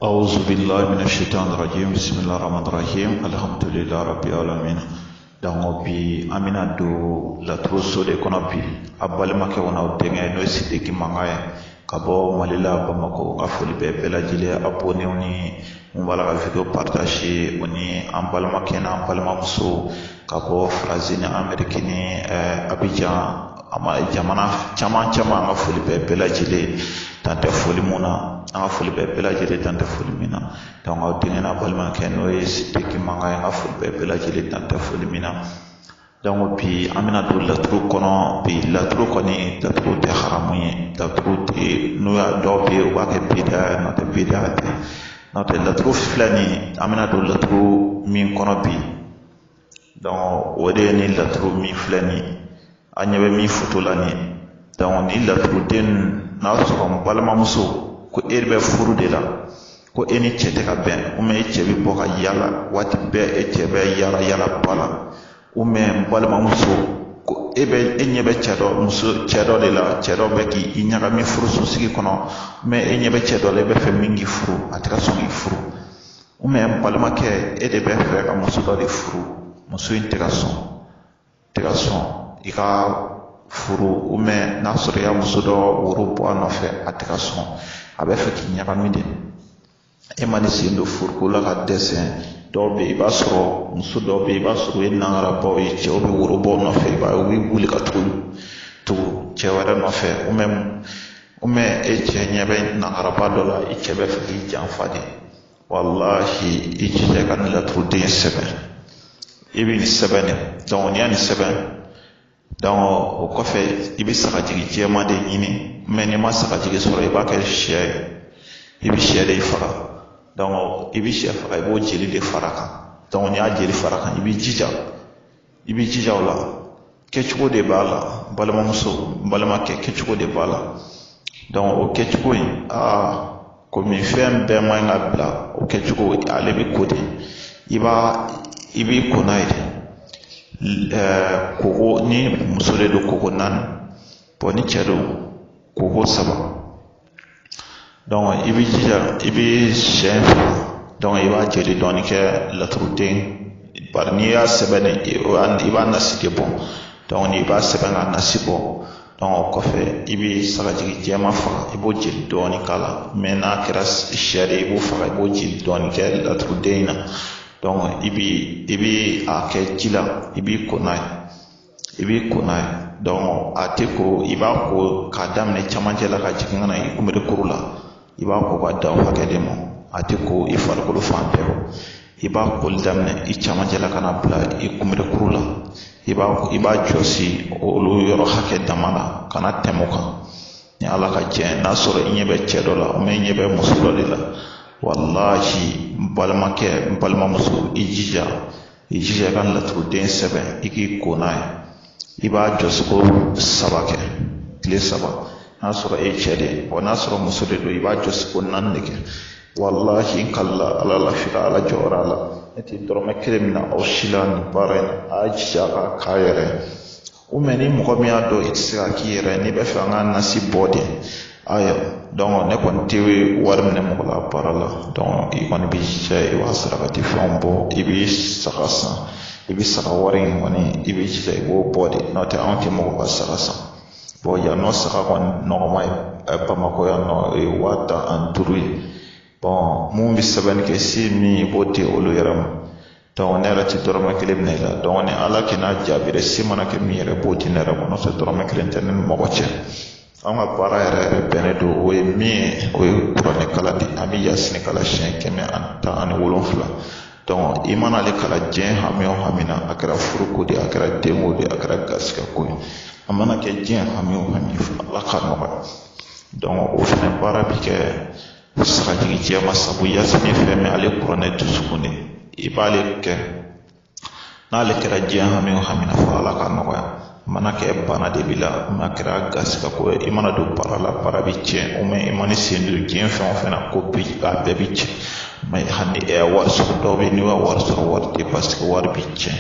أعوذ بالله من الشيطان الرجيم بسم الله الرحمن الرحيم الحمد لله رب العالمين donc bi amina do la trosso de kono bi abalma ke wona denge no sidiki mangaye kabo malila bamako afoli be bela jile abone oni wala ga video partager oni ambalma ke na ambalma muso kabo frazine amerikini abidjan ama jamana chama nga foli be bela jile tante foli muna nga foli be bela jile tante foli mina donc o dingena balma ke no sidiki mangaye nga foli be bela jile tante foli mina donc bi amina do la tru kono bi la tru koni la tru te haramuye la tru te no ya do bi wa ke bida na te bida te na te la tru flani amina do la tru min kono bi donc wode ni la tru mi flani anyabe mi futulani donc ni la tru den na so ko balma muso ko erbe furude la ko eni chete ka ben o me chebi boka yala wati be e chebe yala bala ume balma muso ko ebe enyebe chedo muso chedo de la chedo be ki inyaga mi furu so sigi kono me enyebe chedo le be fe mingi furu atira so mi furu ume balma ke ede be fe ka muso do de furu muso interaction ika furu ume nasoro ya muso do woro bo no fe atira so abe fe ki nyaga mi de e mani sindo furu ko la ka dessin do be ba soro muso do be ba soro en nangara bo e che obi wuro bo no fe ba wi wuli ka tu che wara no fe ume e che nyebe nangara ba do la e che be fi jan fadi wallahi e che kan la tu de sebe ibi ni sebe ne donc ni ani sebe donc o ko fe ibi saka jigi je ma de yini mais ni ma saka jigi soro e ba ke she ibi she de fara donc ibi chef ay bo jeli de faraka donc ni a jeli faraka ibi jija wala kechugo de bala balama muso balama kechugo de bala donc o kechugo ko mi fem be ma nga bla o kechugo ale bi kodi ibi konaide kogo ni muso de kogo nan boni chedo kogo saba donc ibi chef donc iba jeli doni ke la troutin par niya sebene iba nasike bon donc ni iba sebena nasibo donc ko fe ibi sagaji jema fa ibo jeli doni kala mena keras shere ibo fa ibo jeli doni ke la troutin donc ibi ake jila ibi konai donc ateko iba ko kadam ne chamanje la ka jingana ikumere kurula iba ko ba daw hakede mo atiko ifal ko fampe iba ko damne i chamaje la kana bla i kumre kurula iba josi o lu yoro hakede damana kana temuka ni ala ka je na soro inyebe chedo la o me nyebe musulo la wallahi balma musu ijija kan la tru den sebe iki konai iba josi ko sabake kle sabake nasoro e chede o nasoro musude do iba jos ko nanneke wallahi kala ala la fira ala jorala eti dorome kremina o shilani barena ajja ka kayere umeni mukomiya do itsa kiyere ni be fanga nasibode ayo donc ne kon tewe warmne mo la parala donc i kon bi che wa sarakati fombo ibi sakasa ibi sakawarin woni ibi che go bode note anti mo ba sakasa bon ya no saka kon normal Bamako ya no e wata anturi bon mun bi saban ke si mi bote olu yaram to ne la ti dorma kelem ne la don ne ala kina jabire si mana ke mi re bote ne ra no se dorma kelem ten mo ko che ama para re benedo o e mi o kurane kala di ami yasni kala shen keme anta an wolonfla donc imana le kala jen hamio hamina akara furuko di akara demo di akara gaska ko amana ke jen hamio hamif la kharma donc o fene para bi ke saraji jema sabu yasni feme ale kurane tusukune ibale ke na le kara jen hamio hamina fa la kharma mana ke bana de bila makra gaska ko imana do para bi che o me imani sendu jen fena ko bi a be che may hani e war so do be ni war so war te parce que war bi che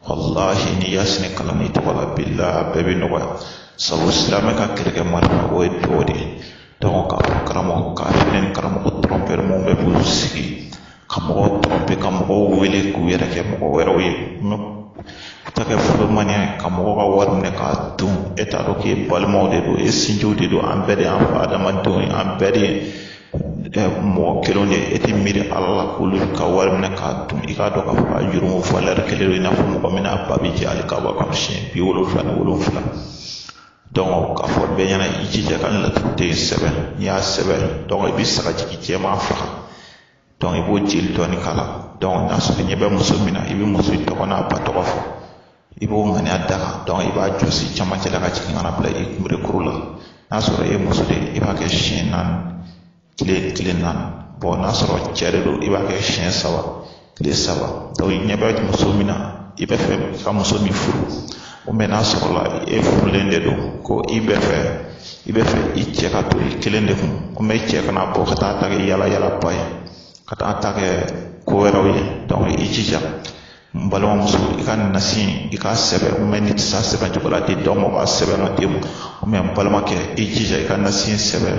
wallahi ni yasni kala ni to wala billah be no wa sabu islam ka kirga marma o e dodi donc ka karamo ka finen karamo ko tromper mo be mɔgɔw tromper ka mɔgɔw wele k'u yɛrɛ kɛ mɔgɔ wɛrɛw ye ta kɛ furumaniya ka mɔgɔ ka wari minɛ k'a dun e t'a dɔn k'e balimaw de don e sinjiw de don an bɛɛ de y'an fa adamadenw ye an bɛɛ de ye mɔgɔ kelen de e tɛ miiri ala la k'olu ka wari minɛ k'a dun i k'a dɔn k'a fɔ a jurumu valeur kelen don i n'a fɔ mɔgɔ min n'a ba bɛ jɛ hali k'a bɔ ka siɲɛ 77 donc k'a fɔ bɛɛ ɲɛna i jija ka laturuden sɛbɛn n'i y'a sɛbɛn donc i bɛ sagajigi jɛman faga donc i b'o jeli dɔɔni k'a la donc n'a sɔrɔ i ɲɛ bɛ muso min na i bɛ muso tɔgɔ n'a ba tɔgɔ fɔ i b'o ŋaniya da kan donc i b'a jɔsi camancɛ la ka jigin ka na bila i kunberekuru la n'a sɔrɔ e ye muso de ye i b'a kɛ siɲɛ 4 tile 4 bon n'a sɔrɔ cɛ de don i b'a kɛ siɲɛ 3 tile 3 donc i ɲɛ bɛ muso min na i bɛ fɛ i ka muso min furu o mɛ n'a sɔrɔ la e furulen de don ko i bɛ fɛ i cɛ ka to i kelen de kun o mɛ cɛ kana bɔ ka taa ta kɛ yala yala ba ye ka taa ta kɛ ko wɛrɛw ye donc i jija n balimamuso i ka nasi i k'a sɛbɛn o mɛ ni tɛ se a sɛbɛn cogo la di dɔw ma k'a sɛbɛn nɔ den o mɛ n balimakɛ i jija i ka nasi sɛbɛn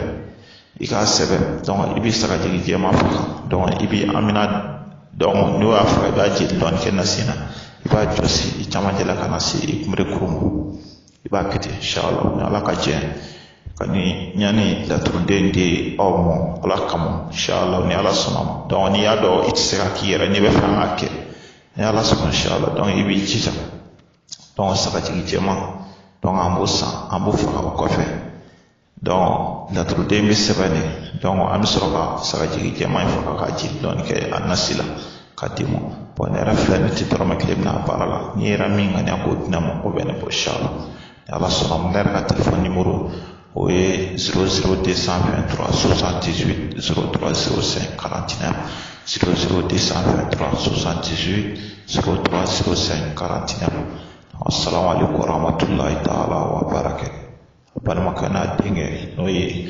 i k'a sɛbɛn donc i bɛ sagajigi jɛman faga donc i bɛ amina donc n'o y'a faga i b'a jeli dɔɔni kɛ nasi na i b'a jɔsi i camancɛ la ka na se i kunberekuru ma i b'a kɛ ten inshallah ni ala ka jɛ ka ni ɲani laturuden di aw ma ala kama inshallah ni ala sɔnna ma donc n'i y'a dɔn i tɛ se ka k'i yɛrɛ n'i bɛ fɛ k'a kɛ ni ala sɔnna inshallah donc i b'i jija donc sagajigi jɛman donc an b'o san an b'o faga o kɔfɛ donc laturuden bɛ sɛbɛn de donc an bɛ sɔrɔ ka sagajigi jɛman in faga ka jeli dɔɔni kɛ a nasi la ka di ma bon ne yɛrɛ filɛ ne tɛ dɔrɔmɛ kelen minɛ a baara la n'i yɛrɛ min ŋaniya k'o di ne ma o bɛ ne bɔ inshallah ni ala sɔnna ma ne yɛrɛ ka téléphone numéro o ye 00223 78 0305 49 00223 78 0305 49 assalamu alaikum warahmatullahi ta'ala wa barakatuh balimakɛ n'a denkɛ n'o ye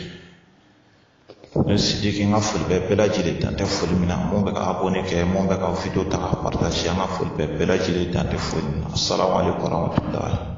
Sidiki n ka foli bɛ bɛɛ lajɛlen dan tɛ foli min na mun bɛ ka abonné kɛ mun bɛ ka video ta ka partager an ka foli bɛ bɛɛ lajɛlen dan tɛ foli min na assalamu alaikum warahmatullahi